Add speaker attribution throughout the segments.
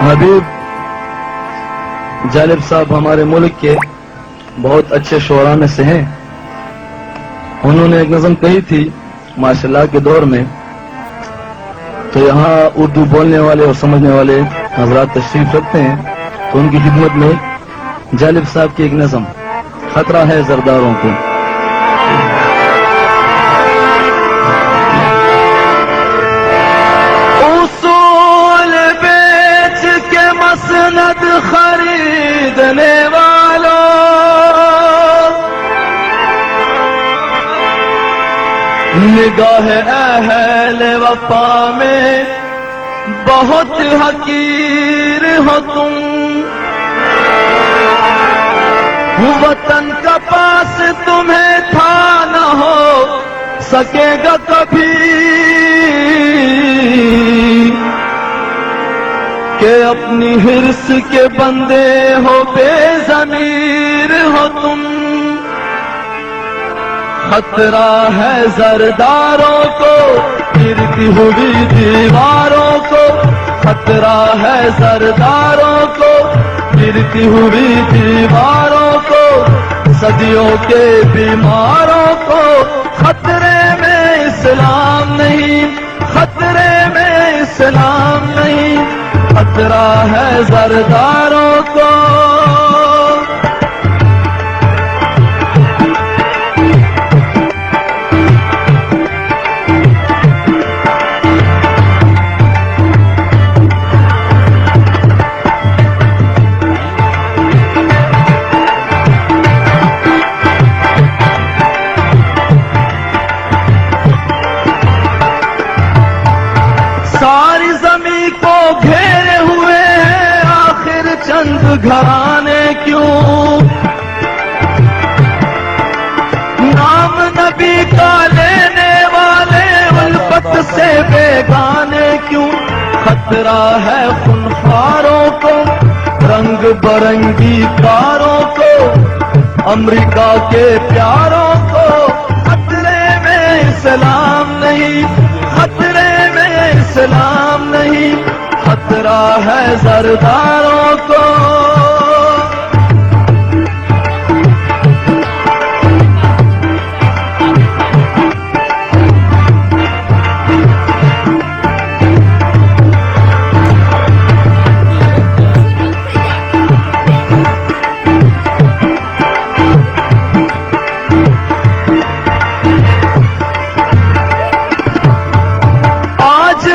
Speaker 1: حبیب جالب صاحب ہمارے ملک کے بہت اچھے شعراء میں سے ہیں. انہوں نے ایک نظم کہی تھی ماشاء اللہ کے دور میں، تو یہاں اردو بولنے والے اور سمجھنے والے حضرات تشریف رکھتے ہیں، تو ان کی خدمت میں جالب صاحب کی ایک نظم خطرہ ہے زرداروں کو.
Speaker 2: اصول بیچ کے مسند خریدنے والوں، نگاہ اہل وفا میں بہت حقیر ہو تم. وطن کا پاس تمہیں تھا نہ ہو سکے گا کبھی، کہ اپنی حرص کے بندے ہو بے ضمیر ہو تم. خطرہ ہے زرداروں کو گرتی ہوئی دیواروں کو، خطرہ ہے زرداروں کو گرتی ہوئی دیواروں کو، صدیوں کے بیماروں کو. خطرے میں اسلام نہیں، خطرے میں اسلام نہیں، خطرہ ہے زرداروں کو. ساری زمین کو گھیرے ہوئے ہیں آخر چند گھرانے کیوں، نام نبی کا لینے والے الفت سے بیگانے کیوں. خطرہ ہے خونخواروں کو رنگ برنگی کاروں کو، امریکہ کے پیاروں کو. خطرے میں اسلام نہیں، خطرے میں اسلام نہیں، خطرہ ہے زرداروں کو.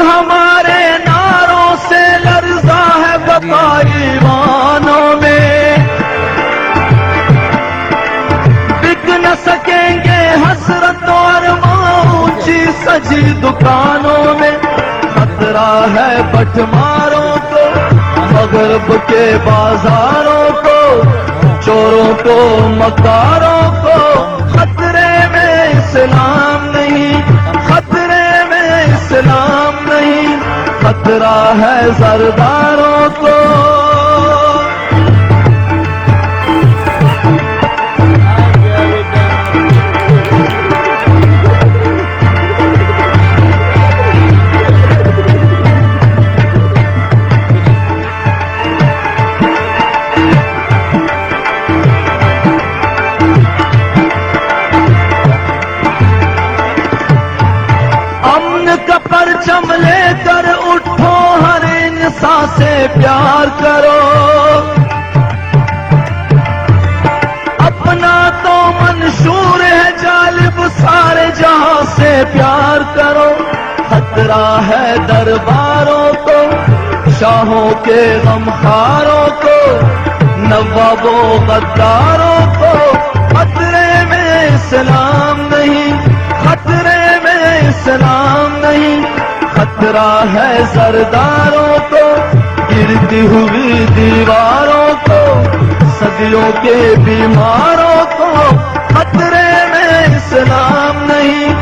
Speaker 2: ہمارے نعروں سے لرزا ہے بقا ایوانوں میں، بک نہ سکیں گے حسرت اور اونچی سجی دکانوں میں. خطرہ ہے بٹماروں کو مغرب کے بازاروں کو، چوروں کو مکاروں کو. خطرے میں اسلام نہیں، خطرے میں اسلام نہیں، خطرہ ہے زرداروں کو. پرچم لے کر اٹھو ہر انسان سے پیار کرو، اپنا تو منشور ہے جالب سارے جہاں سے پیار کرو. خطرہ ہے درباروں کو شاہوں کے غمخواروں کو، نوابوں غداروں کو. خطرے میں اسلام نہیں، خطرے میں اسلام نہیں، خطرہ ہے زرداروں کو گرتی ہوئی دیواروں کو، صدیوں کے بیماروں کو. خطرے میں اسلام نہیں،